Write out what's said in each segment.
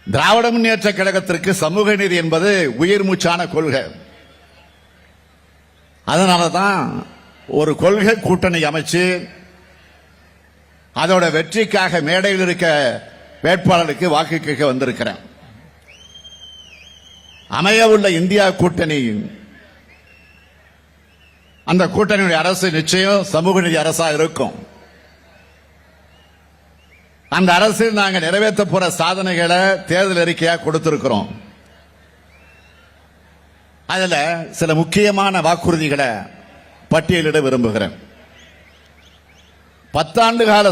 திராவிட முன்னேற்ற கழகத்திற்கு சமூக நீதி என்பது உயிர் மூச்சான கொள்கை. அதனாலதான் ஒரு கொள்கை கூட்டணி அமைச்சு அதோட வெற்றிக்காக மேடையில் இருக்க வேட்பாளருக்கு வாக்கு கேட்க வந்திருக்கிறேன். அமைய உள்ள இந்தியா கூட்டணி, அந்த கூட்டணியுடைய அரசு நிச்சயம் சமூக நீதி அரசா இருக்கும். அந்த அரசில் நாங்கள் நிறைவேற்ற போற சாதனைகளை தேர்தல் அறிக்கையா கொடுத்திருக்கிறோம். அதுல சில முக்கியமான வாக்குறுதிகளை பட்டியலிட விரும்புகிறேன். 10 ஆண்டு கால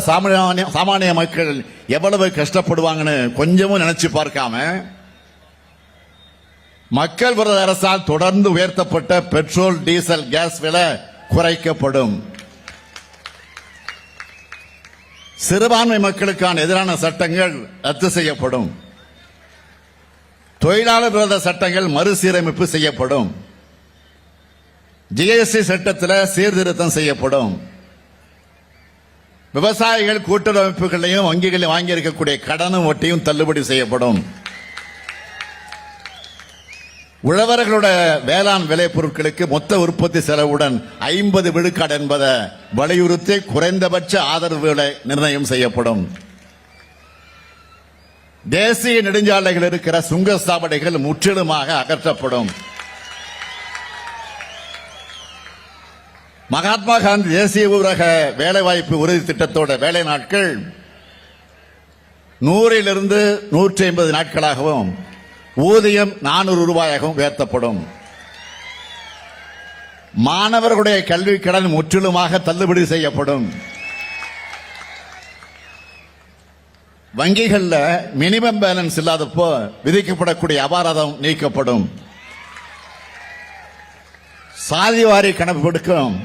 சாமானிய மக்கள் எவ்வளவு கஷ்டப்படுவாங்கன்னு கொஞ்சமும் நினைச்சு பார்க்காம, மக்கள் விரோத அரசால் தொடர்ந்து உயர்த்தப்பட்ட பெட்ரோல், டீசல், கேஸ் விலை குறைக்கப்படும். சிறுபான்மை மக்களுக்கான எதிரான சட்டங்கள் ரத்து செய்யப்படும். தொழிலாளர் விரோத சட்டங்கள் மறுசீரமைப்பு செய்யப்படும். ஜிஎஸ்டி சட்டத்தில் சீர்திருத்தம் செய்யப்படும். விவசாயிகள் கூட்டுறவு அமைப்புகளையும் வங்கிகளையும் வாங்கியிருக்கக்கூடிய கடனும் வட்டியும் தள்ளுபடி செய்யப்படும். உழவர்களுடைய வேளாண் விளைபொருட்களுக்கு மொத்த உற்பத்தி செலவுடன் 50 விழுக்காடு என்பதை வலியுறுத்தி குறைந்தபட்ச ஆதரவு விலை நிர்ணயம் செய்யப்படும். தேசிய நெடுஞ்சாலைகள் இருக்கிற சுங்கச்சாவடிகள் முற்றிலுமாக அகற்றப்படும். மகாத்மா காந்தி தேசிய ஊரக வேலைவாய்ப்பு உறுதி திட்டத்தோட வேலை நாட்கள் 100 150 நாட்களாகவும் ஊதியம் 400 ரூபாயாகவும் உயர்த்தப்படும். மாணவர்களுடைய கல்வி கடன் முற்றிலுமாக தள்ளுபடி செய்யப்படும். வங்கிகளில் மினிமம் பேலன்ஸ் இல்லாதப்போ விதிக்கப்படக்கூடிய அபராதம் நீக்கப்படும். சாதிவாரி கணக்கெடுக்கும்,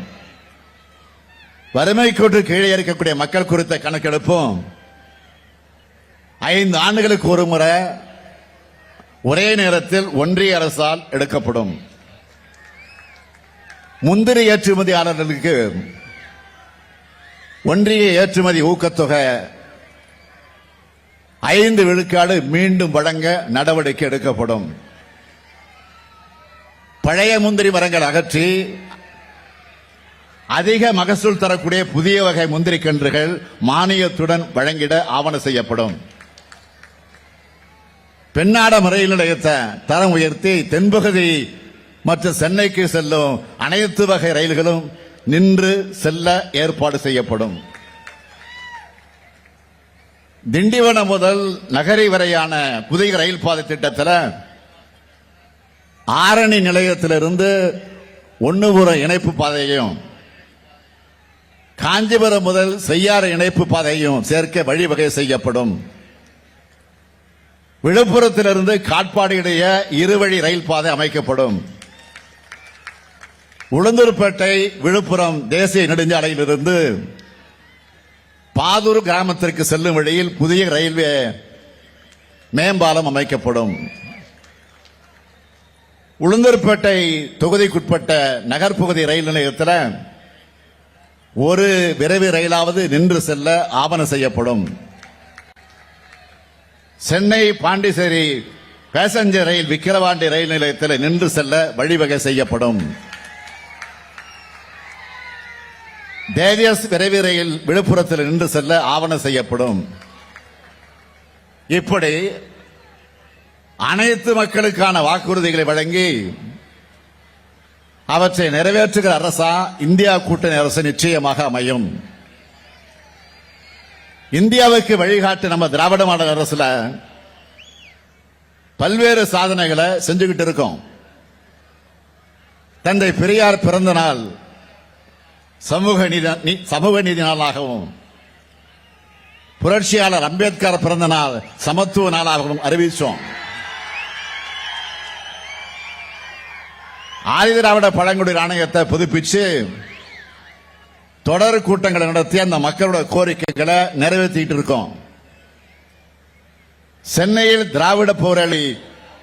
வறுமை கோட்டு கீழே இருக்கக்கூடிய மக்கள் குறித்த கணக்கெடுப்பும் 5 ஆண்டுகளுக்கு ஒரு முறை ஒரே நேரத்தில் ஒன்றிய அரசால் எடுக்கப்படும். முந்திரி ஏற்றுமதியாளர்களுக்கு ஒன்றிய ஏற்றுமதி ஊக்கத்தொகை 5 விழுக்காடு மீண்டும் வழங்க நடவடிக்கை எடுக்கப்படும். பழைய முந்திரி மரங்கள் அகற்றி அதிக மகசூல் தரக்கூடிய புதிய வகை முந்திரி கன்றுகள் மானியத்துடன் வழங்கிட ஆவணம் செய்யப்படும். பெண்ணாடம் ரயில் நிலையத்தை தரம் உயர்த்தி தென்பகுதி மற்றும் சென்னைக்கு செல்லும் அனைத்து வகை ரயில்களும் நின்று செல்ல ஏற்பாடு செய்யப்படும். திண்டிவனம் முதல் நகரி வரையான புதிய ரயில் பாதை திட்டத்தில் ஆரணி நிலையத்திலிருந்து ஒன்னுபுரம் இணைப்பு பாதையையும் காஞ்சிபுரம் முதல் செய்யாறு இணைப்பு பாதையையும் சேர்க்க வழிவகை செய்யப்படும். விழுப்புரத்திலிருந்து காட்பாடி இடையே இருவழி ரயில் பாதை அமைக்கப்படும். உளுந்தூர்பேட்டை விழுப்புரம் தேசிய நெடுஞ்சாலையிலிருந்து பாதூர் கிராமத்திற்கு செல்லும் வழியில் புதிய ரயில்வே மேம்பாலம் அமைக்கப்படும். உளுந்தூர்பேட்டை தொகுதிக்குட்பட்ட நகர்பகுதி ரயில் நிலையத்தில் ஒரு விரைவு ரயிலாவது நின்று செல்ல ஆவணம் செய்யப்படும். சென்னை பாண்டிச்சேரி பேசஞ்சர் ரயில் விக்கிரவாண்டி ரயில் நிலையத்தில் நின்று செல்ல வழிவகை செய்யப்படும். தேவியஸ் விரைவு ரயில் விழுப்புரத்தில் நின்று செல்ல ஆவணம் செய்யப்படும். இப்படி அனைத்து மக்களுக்கான வாக்குறுதிகளை வழங்கி அவற்றை நிறைவேற்றுகிற அரசா இந்தியா கூட்டணி அரசு நிச்சயமாக அமையும். இந்தியாவுக்கு வழிகாட்டு நம்ம திராவிட மாடல் அரசுல பல்வேறு சாதனைகளை செஞ்சுக்கிட்டு இருக்கோம். தந்தை பெரியார் பிறந்த நாள் சமூக நீதி நாளாகவும், புரட்சியாளர் அம்பேத்கர் பிறந்த நாள் சமத்துவ நாளாகவும் அறிவிச்சோம். ஆதிதிராவிட பழங்குடி ஆணையத்தை புதுப்பிச்சு தொடர் கூட்டங்களை நடத்தி அந்த மக்களோட கோரிக்கைகளை நிறைவேற்றிட்டு இருக்கோம். சென்னையில் திராவிட போராளி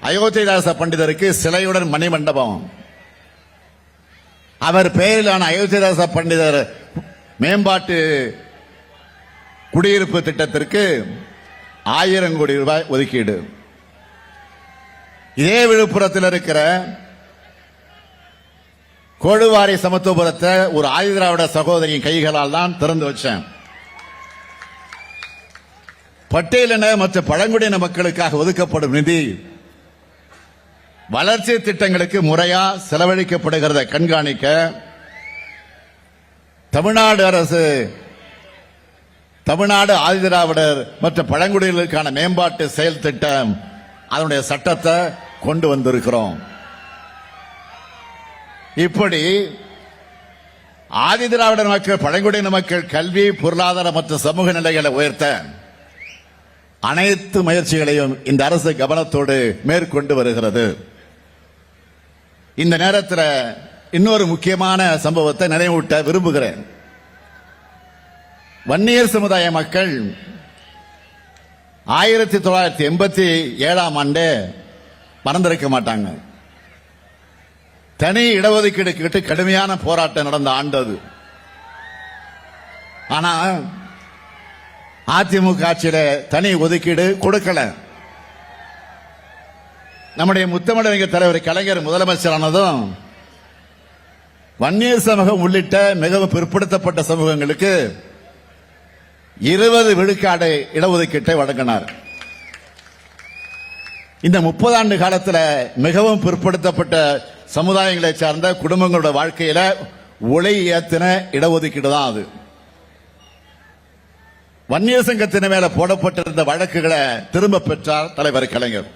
அயோத்திதாச பண்டிதருக்கு சிலையுடன் மணிமண்டபம், அவர் பெயரிலான அயோத்திதாச பண்டிதர் மேம்பாட்டு குடியிருப்பு திட்டத்திற்கு 1000 கோடி ரூபாய் ஒதுக்கீடு. இதே விழுப்புரத்தில் இருக்கிற கோழுவாரி சமத்துவபுரத்தை ஒரு ஆதிதிராவிட சகோதரியின் கைகளால் தான் திறந்து வச்சேன். பட்டியலின மற்றும் பழங்குடியின மக்களுக்காக ஒதுக்கப்படும் நிதி வளர்ச்சி திட்டங்களுக்கு முறையா செலவழிக்கப்படுகிறத கண்காணிக்க தமிழ்நாடு அரசு தமிழ்நாடு ஆதிதிராவிடர் மற்றும் பழங்குடியினருக்கான மேம்பாட்டு செயல் திட்டம் அதனுடைய சட்டத்தை கொண்டு வந்திருக்கிறோம். இப்படி ஆதிதிராவிடர் மக்கள் பழங்குடியின மக்கள் கல்வி, பொருளாதார மற்றும் சமூக நிலைகளை உயர்த்த அனைத்து முயற்சிகளையும் இந்த அரசு கவனத்தோடு மேற்கொண்டு வருகிறது. இந்த நேரத்தில் இன்னொரு முக்கியமான சம்பவத்தை நினைவூட்ட விரும்புகிறேன். வன்னியர் சமுதாய மக்கள் 1987 ஆண்டே மறந்திருக்க மாட்டாங்க. தனி இடஒதுக்கீடு கேட்டு கடுமையான போராட்டம் நடந்த ஆண்டு அது. ஆனா அதிமுக ஆட்சியில தனி ஒதுக்கீடு கொடுக்கல. நம்முடைய முத்தமிழறிஞர் தலைவர் கலைஞர் முதலமைச்சரானதும் வன்னியர் சமூகம் உள்ளிட்ட மிகவும் பிற்படுத்தப்பட்ட சமூகங்களுக்கு 20 விழுக்காடு இடஒதுக்கீட்டை வழங்கினார். இந்த 30 ஆண்டு காலத்தில் மிகவும் பிற்படுத்தப்பட்ட சமுதாயங்களை சார்ந்த குடும்பங்களோட வாழ்க்கையில ஒளி ஏத்தின இடஒதுக்கீடு தான் அது. வன்னியர் சங்கத்தின் மேல போடப்பட்டிருந்த வழக்குகளை திரும்ப பெற்றார் தலைவர் கலைஞர்.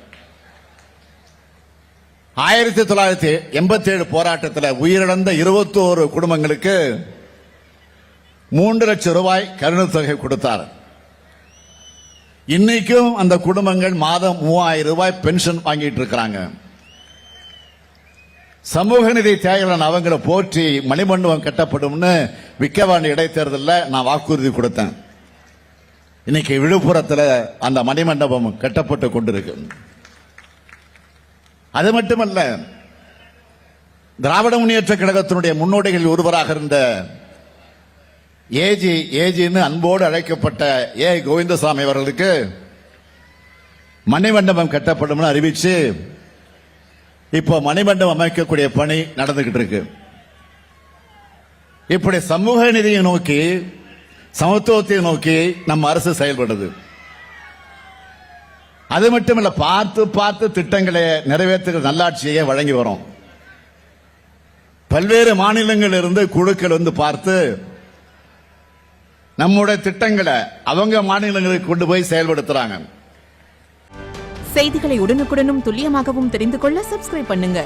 1987 போராட்டத்தில் உயிரிழந்த 21 குடும்பங்களுக்கு 3 லட்சம் ரூபாய் கருணைத் தொகை கொடுத்தார். இன்னைக்கும் அந்த குடும்பங்கள் மாதம் 3000 ரூபாய் பென்ஷன் வாங்கிட்டு இருக்கிறாங்க. சமூக நீதி தியாகிகள் அவங்களை போற்றி மணிமண்டபம் கட்டப்படும்னு விக்கிரவாண்டி இடைத்தேர்தலில் நான் வாக்குறுதி கொடுத்தேன். இன்னைக்கு விழுப்புரத்தில் அந்த மணிமண்டபம் கட்டப்பட்டு கொண்டிருக்கு. அது மட்டுமல்ல, திராவிட முன்னேற்ற கழகத்தினுடைய முன்னோடிகள் ஒருவராக இருந்த ஏஜின்னு அன்போடு அழைக்கப்பட்ட ஏ கோவிந்தசாமி அவர்களுக்கு மணிமண்டபம் கட்டப்படும் அறிவிச்சு இப்போ மணிமண்டபம் அமைக்கக்கூடிய பணி நடந்துகிட்டு இருக்கு. இப்படி சமூக நீதியை நோக்கி, சமத்துவத்தை நோக்கி நம்ம அரசு செயல்படுது. அது மட்டுமல்ல, பார்த்து பார்த்து திட்டங்களை நிறைவேற்றுகிற நல்லாட்சியை வழங்கி வரும். பல்வேறு மாநிலங்களில் இருந்து குழுக்கள் வந்து பார்த்து நம்முடைய திட்டங்களை அவங்க மாநிலங்களுக்கு கொண்டு போய் செயல்படுத்துறாங்க. செய்திகளை உடனுக்குடனும் துல்லியமாகவும் தெரிந்து கொள்ள சப்ஸ்கிரைப் பண்ணுங்க.